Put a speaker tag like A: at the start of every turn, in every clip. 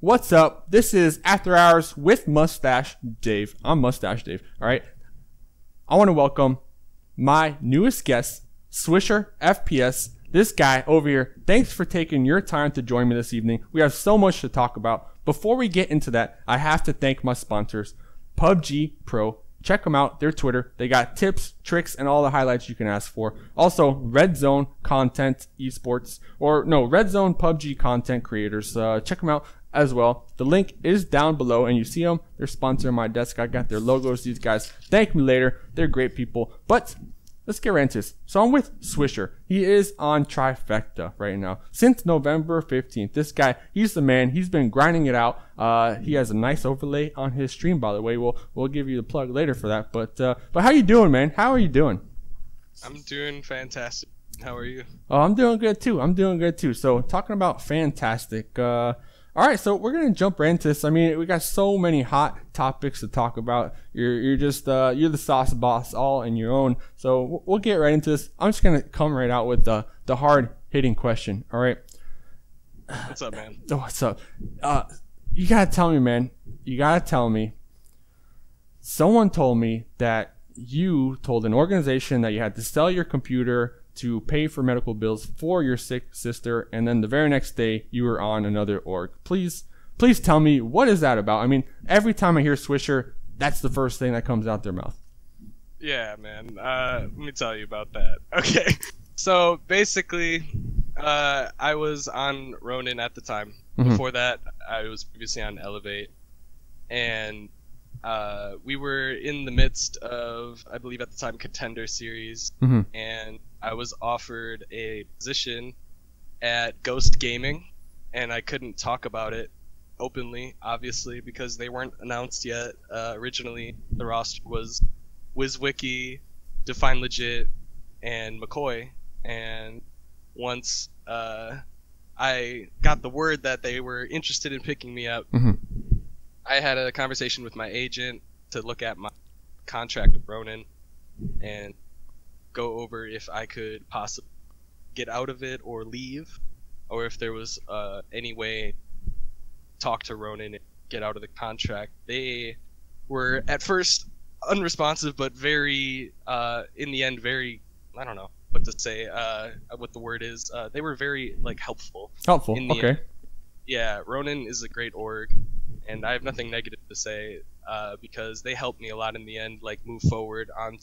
A: What's up? This is After Hours with Mustache Dave. I'm Mustache Dave. All right. I want to welcome my newest guest, SwisherFPS. This guy over here. Thanks for taking your time to join me this evening. We have so much to talk about. Before we get into that, I have to thank my sponsors, PUBG Pro. Check them out, their Twitter. They got tips, tricks, and all the highlights you can ask for. Also, Red Zone Content Esports, Red Zone PUBG content creators. Check them out as well. The link is down below, and you see them. They're sponsoring my desk. I got their logos. These guys, thank me later. They're great people. But let's get right into this. So I'm with Swisher. He is on Trifecta right now since November 15th. This guy, he's the man. He's been grinding it out. He has a nice overlay on his stream, by the way. We'll give you the plug later for that. But how you doing, man? How are you doing?
B: I'm doing fantastic. How are you?
A: Oh, I'm doing good too. So talking about fantastic. All right, so we're gonna jump right into this. I mean, we got so many hot topics to talk about. You're the sauce boss all in your own. So we'll get right into this. I'm just gonna come right out with the hard hitting question. All right.
B: What's up, man?
A: Oh, what's up? You gotta tell me, man. You gotta tell me. Someone told me that you told an organization that you had to sell your computer to pay for medical bills for your sick sister, and then the very next day you were on another org. Please tell me, what is that about? I mean, every time I hear Swisher, that's the first thing that comes out their mouth.
B: Yeah, man. Let me tell you about that. Okay. So basically, I was on Ronin at the time.
A: Mm-hmm.
B: Before that, I was previously on Elevate, and we were in the midst of, I believe at the time, Contender Series,
A: mm-hmm.
B: and I was offered a position at Ghost Gaming, and I couldn't talk about it openly, obviously, because they weren't announced yet. Originally, the roster was WizWiki, Define Legit, and McCoy, and once I got the word that they were interested in picking me up,
A: mm-hmm.
B: I had a conversation with my agent to look at my contract with Ronin and go over if I could possibly get out of it or leave, or if there was any way to talk to Ronin and get out of the contract. They were at first unresponsive, but very, in the end, very, I don't know what to say, what the word is. They were very, helpful.
A: Helpful, okay.
B: End. Yeah, Ronin is a great org, and I have nothing negative to say, because they helped me a lot in the end, move forward on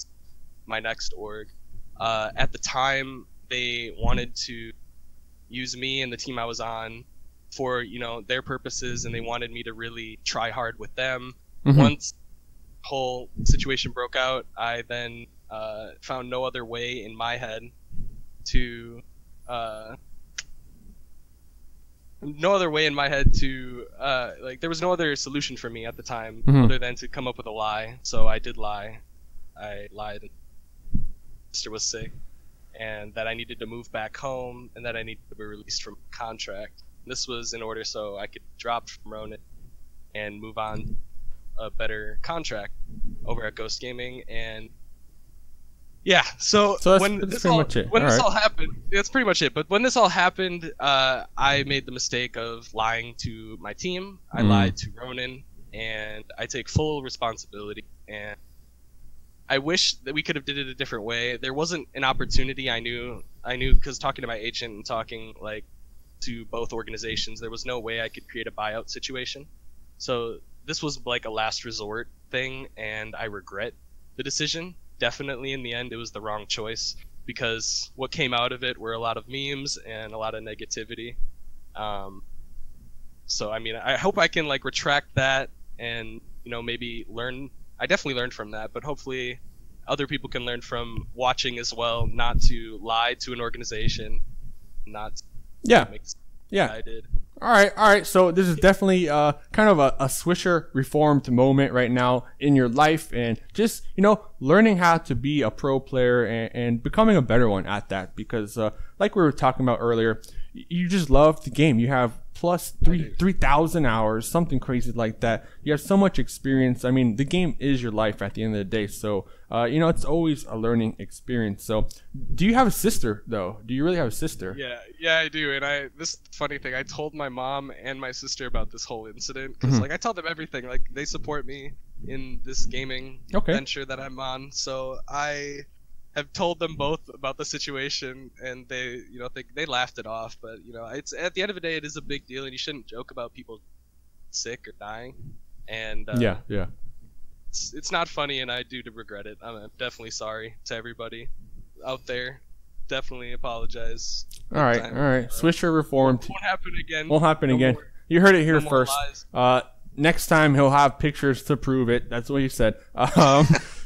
B: my next org. At the time, they wanted to use me and the team I was on for, their purposes, and they wanted me to really try hard with them.
A: Mm-hmm.
B: Once the whole situation broke out, I then found no other way in my head to there was no other solution for me at the time,
A: mm-hmm.
B: other than to come up with a lie. So I did lie. I lied. Sister was sick, and that I needed to move back home, and that I needed to be released from contract. This was in order so I could drop from Ronin and move on a better contract over at Ghost Gaming. And yeah, so when this all happened, that's pretty much it. But when this all happened, I made the mistake of lying to my team. I lied to Ronin, and I take full responsibility. And I wish that we could have did it a different way. There wasn't an opportunity. I knew because talking to my agent and talking to both organizations, there was no way I could create a buyout situation. So this was a last resort thing, and I regret the decision. Definitely in the end, it was the wrong choice, because what came out of it were a lot of memes and a lot of negativity. So I mean, I hope I can retract that and maybe learn. I definitely learned from that, but hopefully other people can learn from watching as well, not to lie to an organization, not to make I did.
A: All right. So this is definitely kind of a Swisher reformed moment right now in your life, and just learning how to be a pro player and becoming a better one at that. Because like we were talking about earlier, you just love the game. You have plus 3,000 hours, something crazy like that. You have so much experience. I mean, the game is your life at the end of the day. So, you know, it's always a learning experience. So, do you have a sister, though? Do you really have a sister?
B: Yeah, I do. And this funny thing, I told my mom and my sister about this whole incident because, like, I tell them everything. Like, they support me in this gaming venture that I'm on. So I have told them both about the situation, and they, you know, they laughed it off. But, you know, it's at the end of the day, it is a big deal, and you shouldn't joke about people sick or dying. And
A: yeah,
B: it's not funny, and I do regret it. I'm definitely sorry to everybody out there. Definitely apologize.
A: All right. Swisher reformed.
B: Won't happen again.
A: Won't happen again.
B: More.
A: You heard it here first.
B: Lies.
A: Next time he'll have pictures to prove it. That's what he said.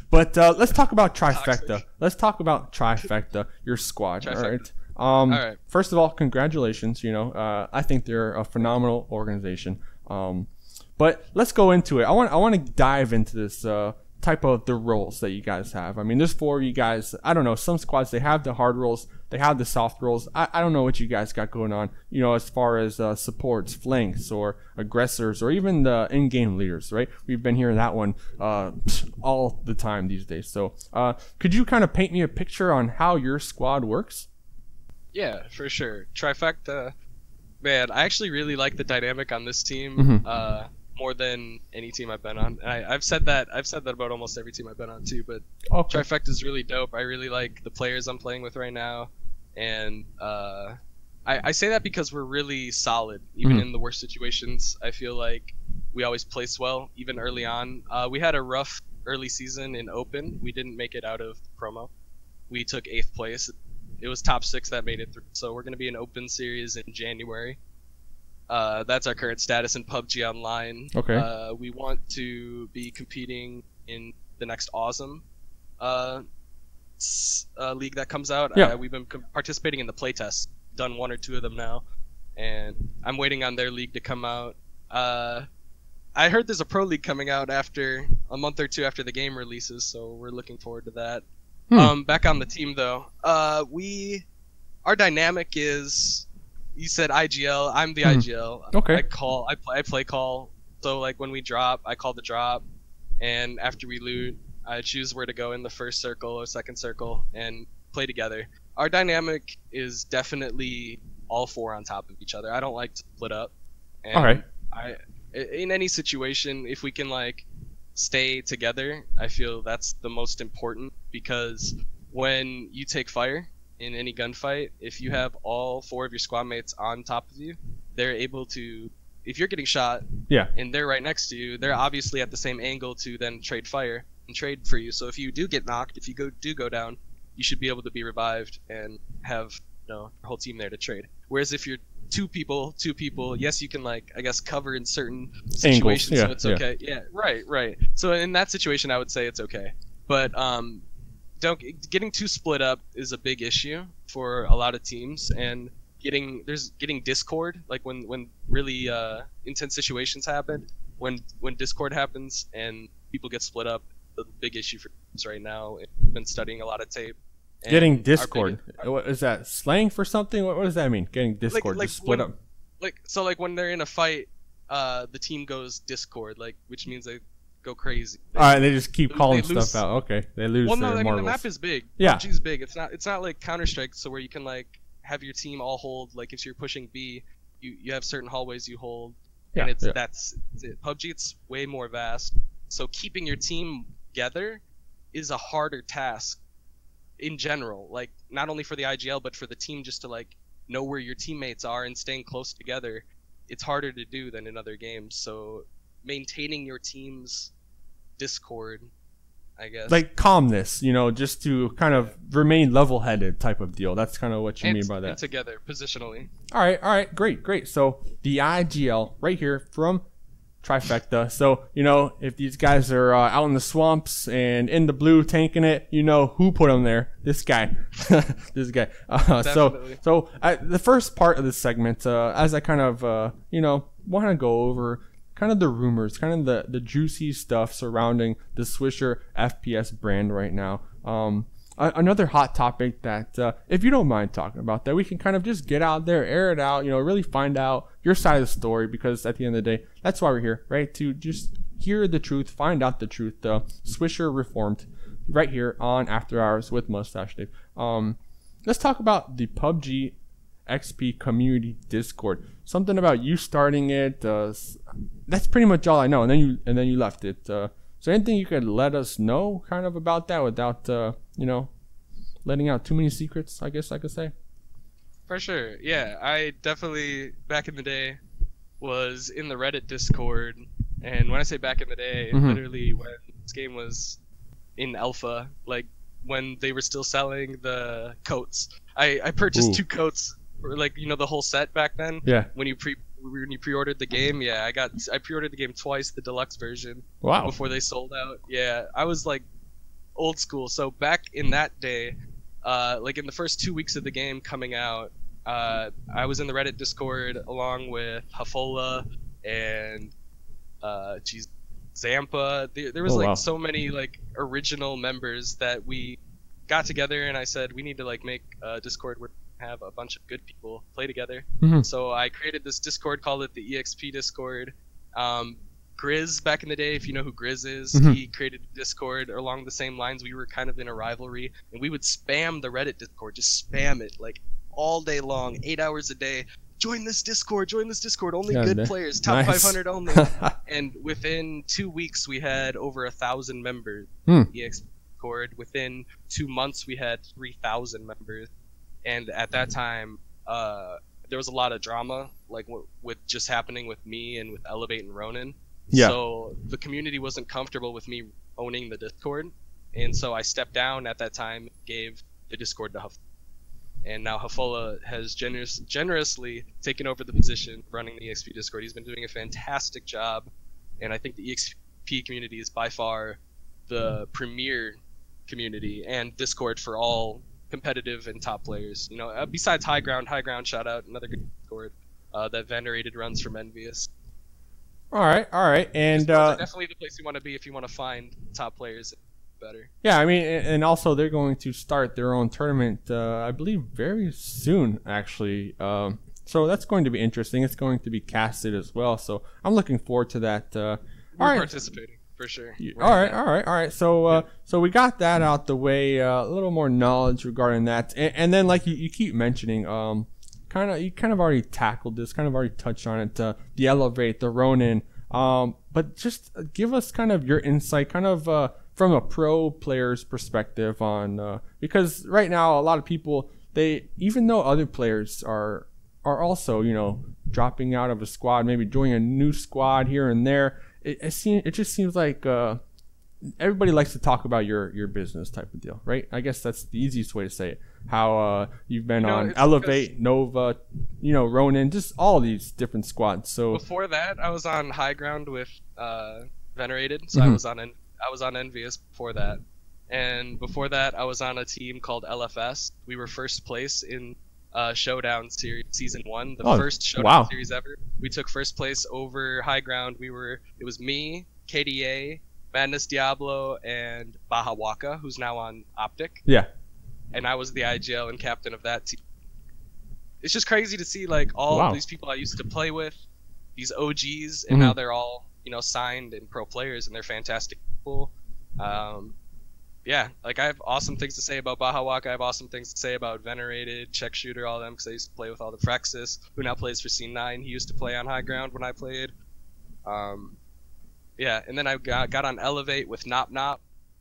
A: But let's talk about Trifecta.
B: Toxic.
A: Let's talk about Trifecta, your squad.
B: Trifecta.
A: All right.
B: All right.
A: First of all, congratulations. You know, I think they're a phenomenal organization. But let's go into it. I want to dive into this type of the roles that you guys have. I mean, there's 4 of you guys. I don't know. Some squads, they have the hard roles, they have the soft roles. I don't know what you guys got going on, you know, as far as supports, flanks, or aggressors, or even the in-game leaders, right? We've been hearing that one all the time these days. So could you kind of paint me a picture on how your squad works?
B: Yeah, for sure. Trifecta, man, I actually really like the dynamic on this team. More than any team I've been on. And I've said that about almost every team I've been on too, but Trifecta is really dope. I really like the players I'm playing with right now, and I say that because we're really solid even in the worst situations. I feel like we always place well even early on. We had a rough early season in open. We didn't make it out of promo. We took 8th place. It was top 6 that made it through, so we're going to be in open series in January. That's our current status in PUBG Online.
A: Okay.
B: We want to be competing in the next Awesome league that comes out.
A: Yeah.
B: We've been participating in the playtests, done 1 or 2 of them now, and I'm waiting on their league to come out. I heard there's a pro league coming out after a month or 2 after the game releases, so we're looking forward to that. Back on the team though, our dynamic is. You said IGL. I'm the IGL.
A: Okay.
B: I play call. So like when we drop, I call the drop, and after we loot, I choose where to go in the first circle or second circle and play together. Our dynamic is definitely all 4 on top of each other. I don't like to split up. And in any situation, if we can like stay together, I feel that's the most important, because when you take fire in any gunfight, if you have all 4 of your squad mates on top of you, they're able to, if you're getting shot and they're right next to you, they're obviously at the same angle to then trade fire and trade for you. So if you do get knocked, if you do go down, you should be able to be revived and have, you know, your whole team there to trade. Whereas if you're two people, yes, you can, like, I guess, cover in certain situations, so it's okay. Yeah, right. So in that situation, I would say it's okay. But getting too split up is a big issue for a lot of teams, and getting Discord, like when really intense situations happen, when Discord happens and people get split up, a big issue for teams right now. I've been studying a lot of tape.
A: Getting Discord, what is that slang for something? What does that mean? Getting Discord, like split up.
B: Like when they're in a fight, the team goes Discord, like, which means they go crazy.
A: They just keep calling stuff out. Okay, they lose.
B: Well, no,
A: their
B: I mean,
A: marbles.
B: the map is big.
A: Yeah,
B: PUBG's big. It's not like Counter-Strike, so where you can like have your team all hold. Like if you're pushing B, you have certain hallways you hold, and that's it. PUBG, it's way more vast. So keeping your team together is a harder task in general. Like not only for the IGL, but for the team, just to like know where your teammates are and staying close together. It's harder to do than in other games. So maintaining your team's Discord, I guess, like
A: calmness, just to kind of remain level-headed type of deal. That's kind of what you mean by that.
B: And together positionally.
A: All right, great. So the IGL right here from Trifecta. So if these guys are out in the swamps and in the blue tanking it, who put them there? This guy. This guy. So the first part of this segment, as I kind of want to go over kind of the rumors, kind of the juicy stuff surrounding the SwisherFPS brand right now. another hot topic that, if you don't mind talking about, that we can kind of just get out there, air it out, really find out your side of the story, because at the end of the day, that's why we're here, right? To just hear the truth, find out the truth. Swisher Reformed, right here on After Hours with Mustache Dave. Let's talk about the PUBG XP community Discord. Something about you starting it. That's pretty much all I know. And then you left it. So anything you could let us know kind of about that without letting out too many secrets, I guess I could say.
B: For sure. Yeah, I definitely back in the day was in the Reddit Discord, and when I say back in the day, literally when this game was in alpha, like when they were still selling the coats. I purchased 2 coats for the whole set back then.
A: Yeah.
B: When you pre-ordered the game, yeah, I pre-ordered the game twice, the deluxe version.
A: Wow.
B: Before they sold out. Yeah, I was like old school. So back in that day, in the first 2 weeks of the game coming out, I was in the Reddit Discord along with Hafola and Zampa. There was so many original members that we got together, and I said we need to make a Discord where we have a bunch of good people play together. So I created this Discord, called it the EXP Discord. Grizz, back in the day, if you know who Grizz is, he created a Discord along the same lines. We were kind of in a rivalry, and we would spam the Reddit Discord, just spam it all day long, 8 hours a day. Join this Discord, only good players, top 500 only. And within 2 weeks, we had over 1,000 members. EXP Discord. Within 2 months, we had 3,000 members. And at that time, there was a lot of drama, with just happening with me and with Elevate and Ronan.
A: Yeah.
B: So the community wasn't comfortable with me owning the Discord, and so I stepped down at that time, gave the Discord to Huff. And now Hafola has generously taken over the position running the EXP Discord. He's been doing a fantastic job, and I think the EXP community is by far the premier community and Discord for all competitive and top players. Besides High Ground, shout out, another good Discord that Venerated runs from Envious.
A: All right, and
B: definitely the place you want to be if you want to find top players better.
A: Yeah, I mean, and also they're going to start their own tournament, I believe, very soon, actually. So that's going to be interesting. It's going to be casted as well, so I'm looking forward to that.
B: We're participating for sure.
A: All right. So so we got that out the way. A little more knowledge regarding that, and then you keep mentioning, you kind of already tackled this, kind of already touched on it, the Elevate, the Ronin, but just give us kind of your insight, kind of from a pro player's perspective on, because right now a lot of people, even though other players are also dropping out of a squad, maybe joining a new squad here and there, it just seems like everybody likes to talk about your business type of deal, right? I guess that's the easiest way to say it. How you've been on Elevate, Nova, Ronin, just all these different squads. So
B: before that, I was on High Ground with Venerated, so I was on Envious before that, and before that, I was on a team called LFS. We were first place in Showdown Series Season 1, the first Showdown series ever. We took first place over High Ground. It was me, KDA, Madness Diablo, and Baja Waka, who's now on Optic.
A: Yeah.
B: And I was the IGL and captain of that team. It's just crazy to see all of these people I used to play with, these OGs, and now they're all signed and pro players, and they're fantastic people. Yeah, I have awesome things to say about Baja Waka. I have awesome things to say about Venerated, Check Shooter, all of them, because I used to play with all the Frexus, who now plays for C9. He used to play on High Ground when I played. Yeah, and then I got on Elevate with Nop Nop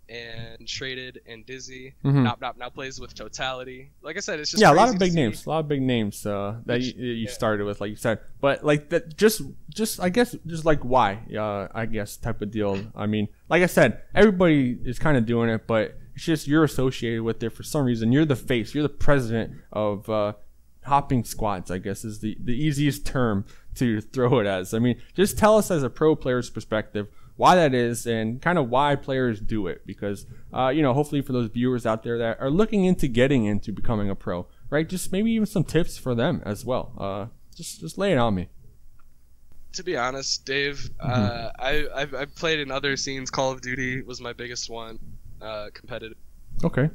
B: and Traded and Dizzy. Nop Nop now plays with Totality. Like I said, it's just
A: a lot of big names, that you started with, like you said. But that, just I guess, just why, I guess, type of deal. I mean, like I said, everybody is kind of doing it, but it's just you're associated with it for some reason. You're the face. You're the president of hopping squads, I guess, is the easiest term to throw it as. I mean, just tell us as a pro player's perspective why that is, and kind of why players do it, because hopefully for those viewers out there that are looking into getting into becoming a pro, right, just maybe even some tips for them as well. Just lay it on me.
B: To be honest, Dave, I've played in other scenes. Call of Duty was my biggest one, competitive.
A: Okay.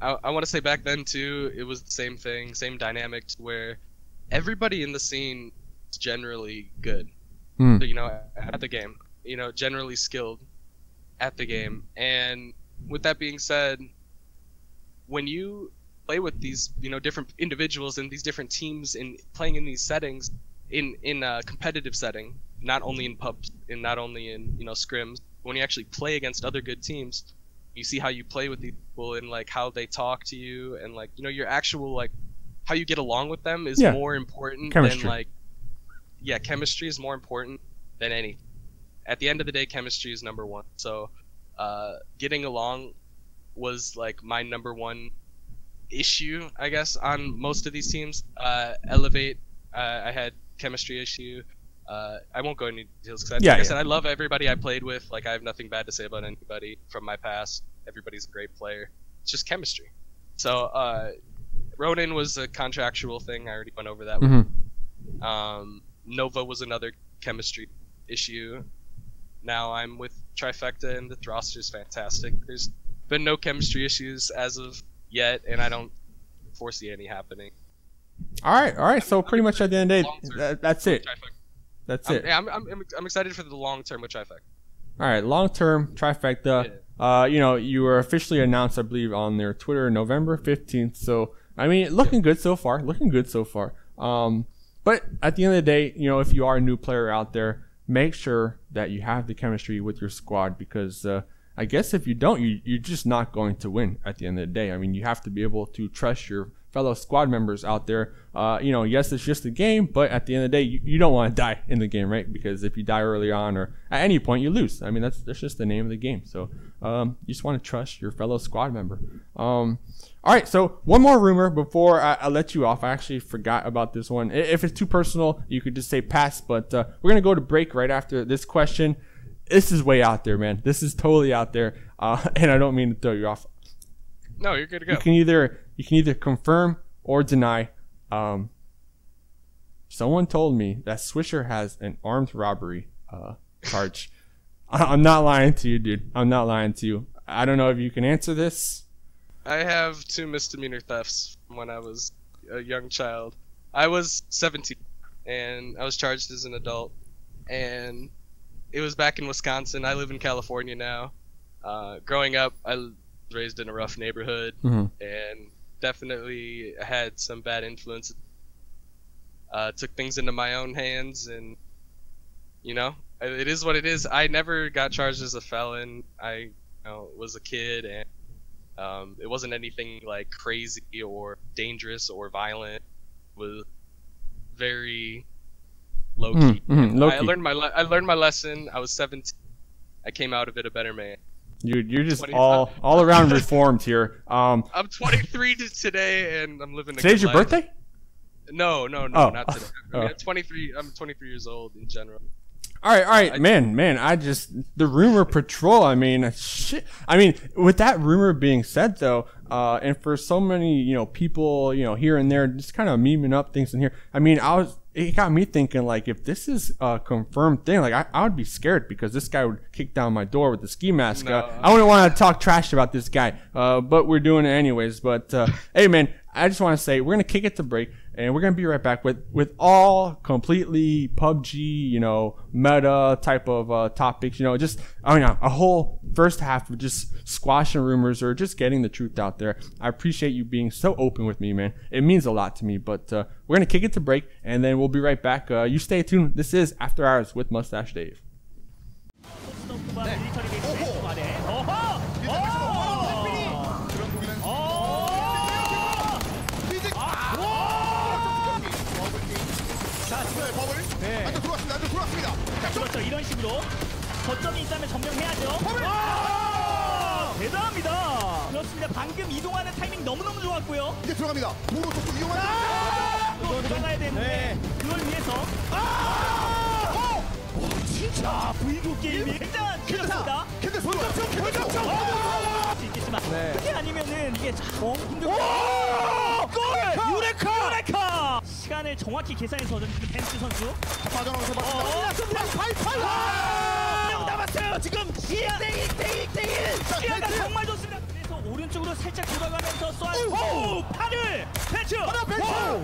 B: I want to say back then too, it was the same thing, same dynamic, where everybody in the scene is generally good.
A: Hmm.
B: You know, at the game. You know, generally skilled at the game. And with that being said, when you play with these, you know, different individuals in these different teams in playing in these settings, in a competitive setting, not only in pubs, and not only in, you know, scrims, when you actually play against other good teams, you see how you play with these people and like how they talk to you, and like, you know, your actual like how you get along with them is more important
A: chemistry.
B: than like, yeah, chemistry is more important than anything. At the end of the day, chemistry is number one. So getting along was like my number one issue, I guess, on most of these teams. Elevate, I had chemistry issue. I won't go into details because like I said, I love everybody I played with. Like, I have nothing bad to say about anybody from my past. Everybody's a great player. It's just chemistry. So Ronin was a contractual thing. I already went over that one. Nova was another chemistry issue. Now I'm with Trifecta, and the roster is fantastic. There's been no chemistry issues as of yet, and I don't foresee any happening.
A: All right. So pretty much at the end of the day, that's it. That's it.
B: Yeah, I'm excited for the long term with Trifecta.
A: All right, long term Trifecta. Yeah. You know, you were officially announced, I believe, on their Twitter November 15th. So I mean, looking good so far. But at the end of the day, you know, if you are a new player out there, make sure that you have the chemistry with your squad, because I guess if you don't, you're just not going to win at the end of the day. I mean, you have to be able to trust your fellow squad members out there. You know, yes, it's just a game, but at the end of the day, you don't want to die in the game, right? Because if you die early on or at any point, you lose. I mean, that's just the name of the game. So you just want to trust your fellow squad member. All right, so one more rumor before I let you off. I actually forgot about this one. If it's too personal, you could just say pass, but we're going to go to break right after this question. This is way out there, man. This is totally out there, and I don't mean to throw you off.
B: No, you're good to go.
A: You can either confirm or deny. Someone told me that Swisher has an armed robbery charge. I'm not lying to you, dude. I'm not lying to you. I don't know if you can answer this.
B: I have 2 misdemeanor thefts from when I was a young child. I was 17, and I was charged as an adult, and it was back in Wisconsin. I live in California now. Growing up, I was raised in a rough neighborhood, and definitely had some bad influences. Took things into my own hands, and, you know, it is what it is. I never got charged as a felon. I was a kid, and it wasn't anything like crazy or dangerous or violent. It was very low key. I learned my lesson. I was 17. I came out of it a better man.
A: You're just all around reformed here.
B: I'm 23 today, and I'm living.
A: Today's your birthday?
B: No, not today. I mean, I'm 23. I'm 23 years old in general.
A: All right, man. The rumor patrol. I mean, shit. I mean, with that rumor being said, though, and for so many, people, here and there, just kind of memeing up things in here. I mean, it got me thinking, like, if this is a confirmed thing, like, I would be scared because this guy would kick down my door with the ski mask.
B: No.
A: I wouldn't want to talk trash about this guy, but we're doing it anyways. But hey, man, I just want to say we're gonna kick it to break, and we're gonna be right back with all completely PUBG, meta type of topics. Just a whole first half of just squashing rumors or just getting the truth out there. I appreciate you being so open with me, man. It means a lot to me. But we're gonna kick it to break, and then we'll be right back. You stay tuned. This is After Hours with Mustache Dave.
C: 그렇죠. 이런 식으로 거점이 있다면 점령해야죠. 대단합니다. 그렇습니다. 방금 이동하는 타이밍 너무너무 좋았고요.
D: 이제 들어갑니다. 도로 쪽도 이용하는
C: 또 들어가야 되는데 그걸 위해서 진짜 V2 게임이 굉장했습니다.
D: 근데 소유가
C: 수 있겠지만 그게 아니면은 이게 정 힘들고 골! 유레카! 시간을 정확히 계산해서 던지는 벤츠 선수
D: 빠져나오서 맞습니다.
C: 명 남았어요. 지금 2대1 시야가 정말 좋습니다. 그래서 오른 오른쪽으로 살짝 돌아가면서 오! 팔을 배치!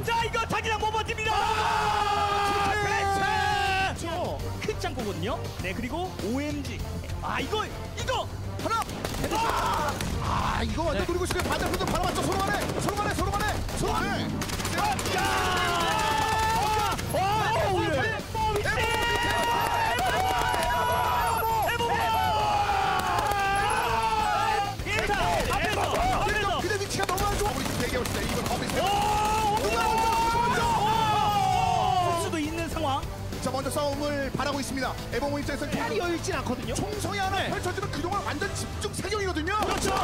C: 자, 이거 자기장 못 버팁니다! 배치! 큰 짱구거든요. 네, 그리고 OMG. 아, 이거 하나!
D: 이거 완전 노리고 싶은 반대편도 바로 맞죠. 서로 간에. 근데 위치가 너무 안 좋아. 우리 대기하고 있어요. 이건
C: 수도 있는 상황.
D: 자, 먼저 싸움을 바라고 있습니다. 에버모 입장에서
C: 팔이 여유있진 않거든요.
D: 총성이 하나 펼쳐지면 그동안 완전 집중 사격이거든요.
C: 그렇죠.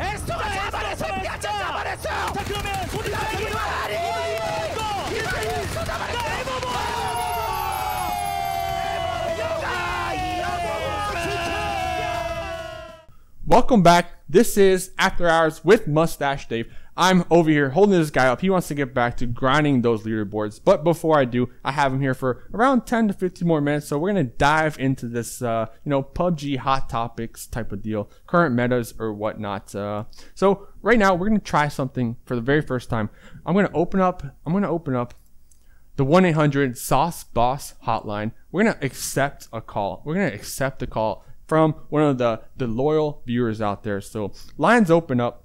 C: 에스터가 잡아냈어요. 자, 그러면 소리 나기
A: Welcome back. This is After Hours with Mustache Dave. I'm over here holding this guy up. He wants to get back to grinding those leaderboards. But before I do, I have him here for around 10 to 15 more minutes. So we're going to dive into this, PUBG hot topics type of deal, current metas or whatnot. So right now we're going to try something for the very first time. I'm going to open up the 1-800 Sauce Boss hotline. We're going to accept a call. From one of the loyal viewers out there. So lines open up.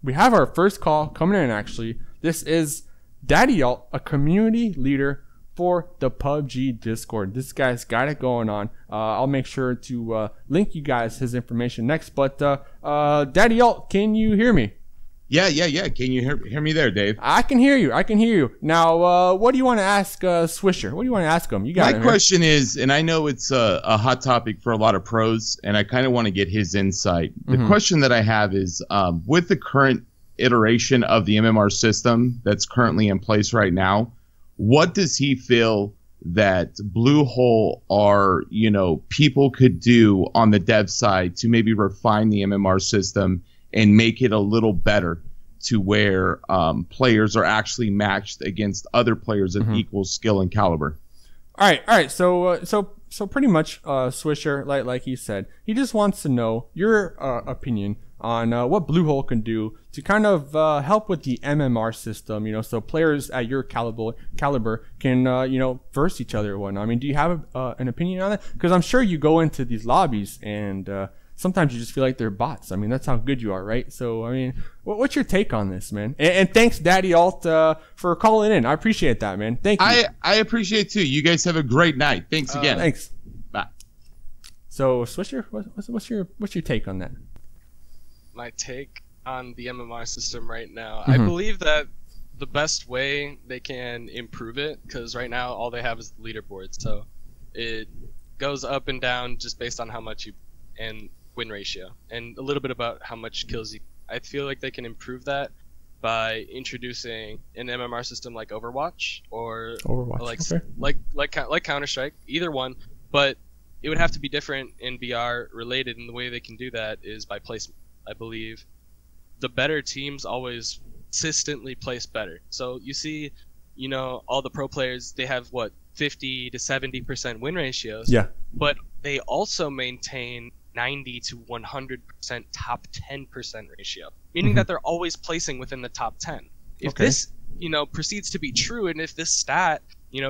A: We have our first call coming in actually. This is Daddy Alt, a community leader for the PUBG Discord. This guy's got it going on. I'll make sure to link you guys his information next. But Daddy Alt, can you hear me?
E: Yeah. Can you hear me there, Dave?
A: I can hear you. Now, what do you want to ask Swisher? What do you want to ask him? You got
E: My question is, and I know it's a hot topic for a lot of pros, and I kind of want to get his insight. The question that I have is, with the current iteration of the MMR system that's currently in place right now, what does he feel that Bluehole or people could do on the dev side to maybe refine the MMR system and make it a little better to where players are actually matched against other players of equal skill and caliber?
A: All right. So pretty much, Swisher, like he said, he just wants to know your opinion on what Bluehole can do to kind of help with the MMR system. So players at your caliber can verse each other or whatnot. I mean, do you have an opinion on that? Because I'm sure you go into these lobbies and sometimes you just feel like they're bots. I mean, that's how good you are, right? So, I mean, what's your take on this, man? And thanks, Daddy Alt, for calling in. I appreciate that, man. Thank you.
E: I appreciate it, too. You guys have a great night. Thanks again.
A: Thanks.
E: Bye.
A: So, Swisher, what's your take on that?
B: My take on the MMR system right now, I believe that the best way they can improve it, because right now all they have is the leaderboard, so it goes up and down just based on how much you and win ratio and a little bit about how much kills you. I feel like they can improve that by introducing an MMR system like Overwatch or like Counter-Strike, either one, but it would have to be different and BR related, and the way they can do that is by placement. I believe the better teams always consistently place better. So you see, all the pro players, they have 50 to 70% win ratios. Yeah. But they also maintain 90 to 100% top 10% ratio, meaning that they're always placing within the top 10. If this, proceeds to be true, and if this stat,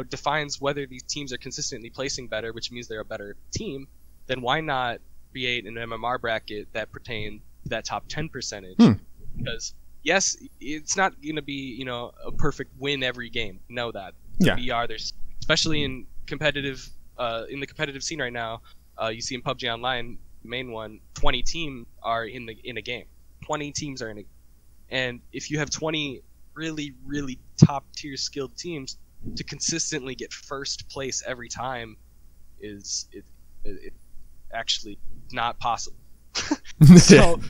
B: defines whether these teams are consistently placing better, which means they're a better team, then why not create an MMR bracket that pertains to that top 10 percentage? Because yes, it's not going to be, a perfect win every game. We know that. BR, there's, especially in competitive, in the competitive scene right now, you see in PUBG Online, main one, 20 teams are in a game. 20 teams are in a game. And if you have 20 really, really top tier skilled teams, to consistently get first place every time is actually not possible. So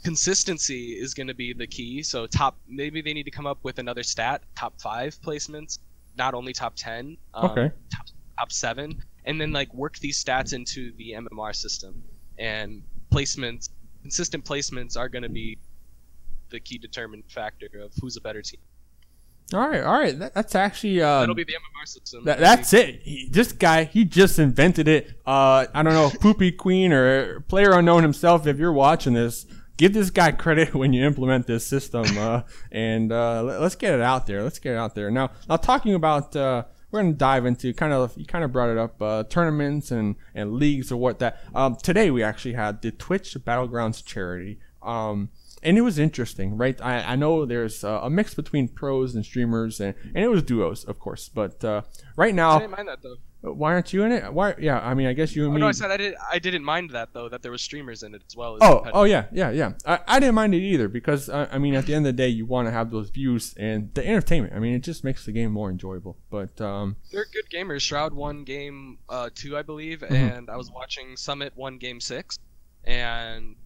B: consistency is going to be the key. So maybe they need to come up with another stat, top 5 placements, not only top 10, top 7, and then work these stats into the MMR system. And consistent placements are going to be the key determinant factor of who's a better team.
A: All right. That's actually
B: That'll be the MMR system.
A: That's it. This guy, he just invented it. I don't know if Poopy Queen or Player Unknown himself, if you're watching this, give this guy credit when you implement this system. And let's get it out there. Let's get it out there. Now talking about, we're going to dive into you kind of brought it up, tournaments and leagues or what that. Today we actually had the Twitch Battlegrounds charity. And it was interesting, right? I know there's a mix between pros and streamers, and it was duos, of course. But right now,
B: I didn't mind that though.
A: Why aren't you in it? Why? Yeah, I mean, I guess you and me.
B: No, I said I didn't mind that though. That there was streamers in it as well.
A: Oh yeah. I didn't mind it either because I mean, at the end of the day, you want to have those views and the entertainment. I mean, it just makes the game more enjoyable. But
B: they're good gamers. Shroud won game 2, I believe, and I was watching Summit won game 6, and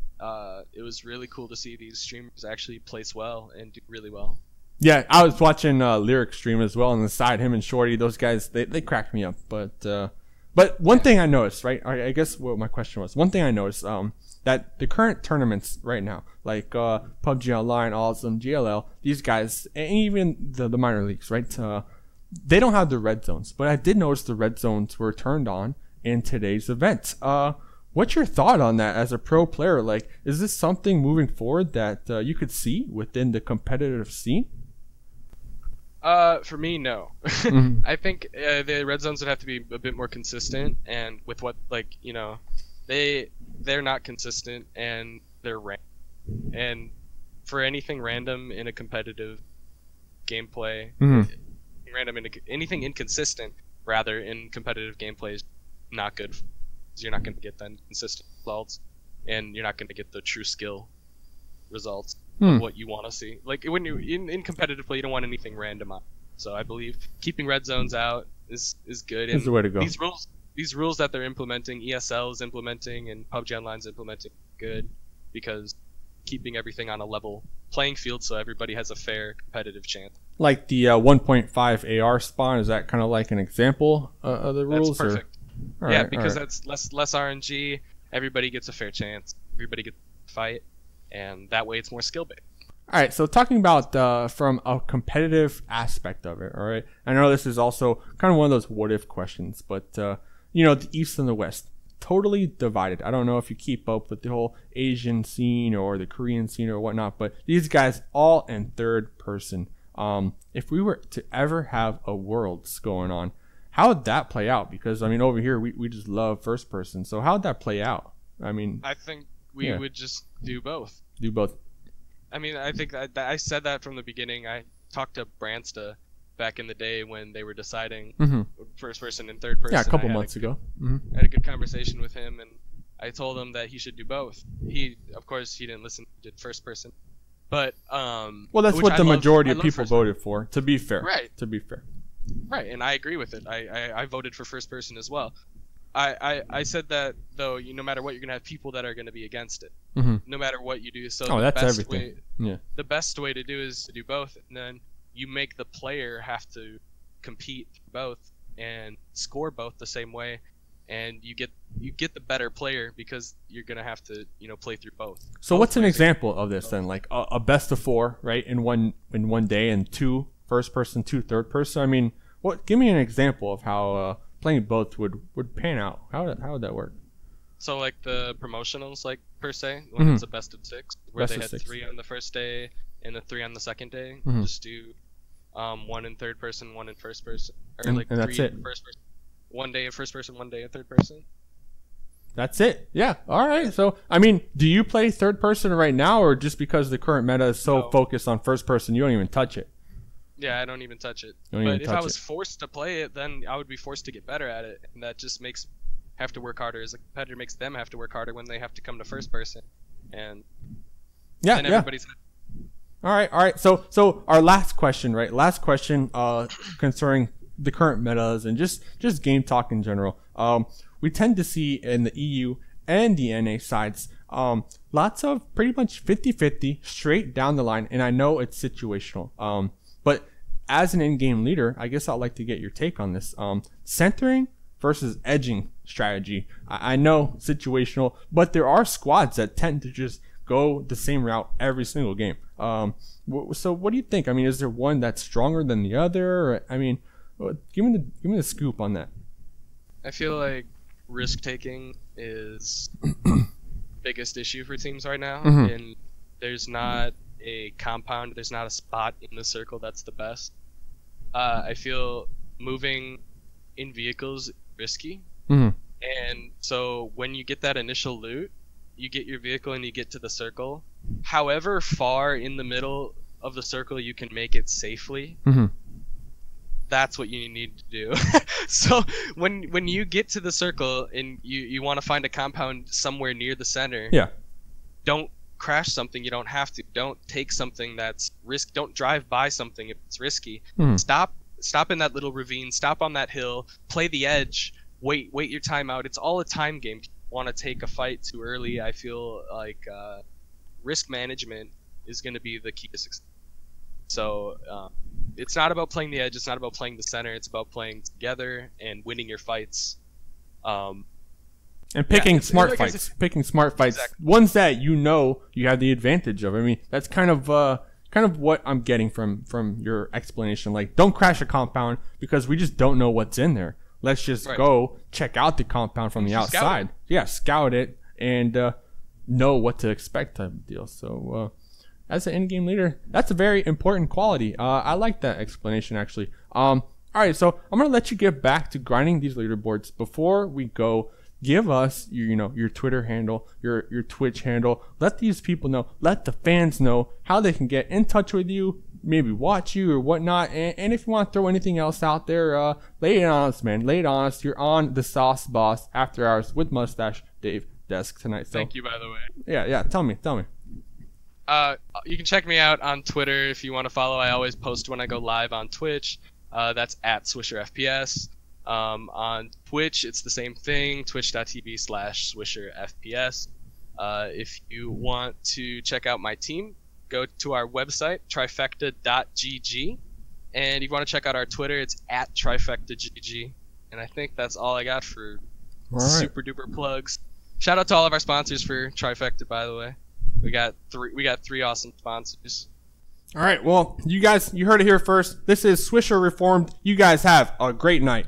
B: it was really cool to see these streamers actually place well and do really well.
A: Yeah, I was watching Lyric stream as well on the side. Him and Shorty, those guys, they cracked me up. But one thing I noticed, right? I guess what my question was. One thing I noticed, that the current tournaments right now, like PUBG Online, Awesome, GLL, these guys, and even the minor leagues, right? They don't have the red zones, but I did notice the red zones were turned on in today's event. What's your thought on that as a pro player? Like, is this something moving forward that you could see within the competitive scene?
B: For me, no. I think the red zones would have to be a bit more consistent, and with what, like, you know, they're not consistent and they're random. And for anything random in a competitive gameplay, anything inconsistent rather in competitive gameplay is not good. You're not going to get then consistent results, and you're not going to get the true skill results of what you want to see. Like when you in competitive play, you don't want anything random. So I believe keeping red zones out is good.
A: Is the way to go.
B: These rules that they're implementing, ESL is implementing, and PUBG Online's implementing, good, because keeping everything on a level playing field so everybody has a fair competitive chance.
A: Like the 1.5 AR spawn, is that kind of like an example of the rules?
B: That's perfect.
A: Or?
B: Because that's less RNG. Everybody gets a fair chance. Everybody gets to fight, and that way it's more skill based.
A: All right. So talking about from a competitive aspect of it. All right. I know this is also kind of one of those what if questions, but you know, the East and the West totally divided. I don't know if you keep up with the whole Asian scene or the Korean scene or whatnot, but these guys all in third person. If we were to ever have a Worlds going on, how would that play out? Because, I mean, over here, we just love first person. So how would that play out? I mean...
B: I think we would just do both.
A: Do both.
B: I mean, I think I said that from the beginning. I talked to Bransta back in the day when they were deciding first person and third person.
A: Yeah, a couple months ago.
B: I had a good conversation with him, and I told him that he should do both. Of course, he didn't listen, did first person. But,
A: well, that's what the majority of people voted for, to be fair.
B: Right.
A: To be fair.
B: Right, and I agree with it. I voted for first person as well. I said that, though, no matter what, you're going to have people that are going to be against it. No matter what you do. So
A: that's everything.
B: The best way to do is to do both, and then you make the player have to compete both and score both the same way, and you get the better player because you're going to have to, play through both.
A: So what's an example of this then? Like a best of 4, right, in one day, and 2 first person, 2 third person. I mean, give me an example of how playing both would pan out. How would that work?
B: So like the promotionals, like per se, when it's a best of 6, where
A: Best
B: they
A: of
B: had
A: 6.
B: 3 on the first day and the 3 on the second day. Just do 1 in third person, 1 in first person, or
A: And
B: like
A: that's
B: 3
A: it.
B: in first person, 1 day in first person, 1 day in third person.
A: That's it. Yeah. All right. So, I mean, do you play third person right now, or just because the current meta is so focused on first person, you don't even touch it?
B: Yeah, I don't even touch it.
A: Don't even
B: But if
A: touch
B: I was
A: it.
B: forced to play it, then I would be forced to get better at it, and that just makes have to work harder. As a competitor, makes them have to work harder when they have to come to first person, and then everybody's.
A: All right. So our last question, right? Last question, concerning the current metas and just game talk in general. We tend to see in the EU and the NA sides, lots of pretty much 50-50 straight down the line, and I know it's situational. But as an in-game leader, I guess I'd like to get your take on this. Centering versus edging strategy. I know situational, but there are squads that tend to just go the same route every single game. So what do you think? I mean, is there one that's stronger than the other? Or, I mean, give me the scoop on that.
B: I feel like risk taking is biggest issue for teams right now, and there's not a compound, there's not a spot in the circle that's the best. I feel moving in vehicles risky, and so when you get that initial loot, you get your vehicle and you get to the circle. However far in the middle of the circle you can make it safely, that's what you need to do. So when you get to the circle and you want to find a compound somewhere near the center, don't crash something you don't have to. Don't take something that's risk. Don't drive by something if it's risky. Stop in that little ravine. Stop on that hill. Play the edge. Wait your time out. It's all a time game. If you want to take a fight too early, I feel like risk management is going to be the key to success. So it's not about playing the edge. It's not about playing the center. It's about playing together and winning your fights.
A: And picking smart fights. Picking smart fights. Exactly. Ones that you have the advantage of. I mean, that's kind of what I'm getting from your explanation. Like, don't crash a compound because we just don't know what's in there. Let's just go check out the compound from the outside. Scout it and know what to expect type of deal. So as an in-game leader, that's a very important quality. I like that explanation, actually. All right, so I'm going to let you get back to grinding these leaderboards. Before we go, give us your Twitter handle, your Twitch handle. Let these people know, let the fans know how they can get in touch with you, maybe watch you or whatnot. And if you want to throw anything else out there, lay it on us, man. Lay it on us. You're on the Sauce Boss After Hours with Mustache Dave desk tonight. So,
B: thank you, by the way.
A: Yeah. Tell me.
B: You can check me out on Twitter if you want to follow. I always post when I go live on Twitch. That's at SwisherFPS. On Twitch, it's the same thing, twitch.tv/SwisherFPS. If you want to check out my team, go to our website, trifecta.gg. And if you want to check out our Twitter, it's at trifectagg. And I think that's all I got for super duper plugs. Shout out to all of our sponsors for Trifecta, by the way. We got three awesome sponsors.
A: All right, well, you guys, you heard it here first. This is Swisher Reformed. You guys have a great night.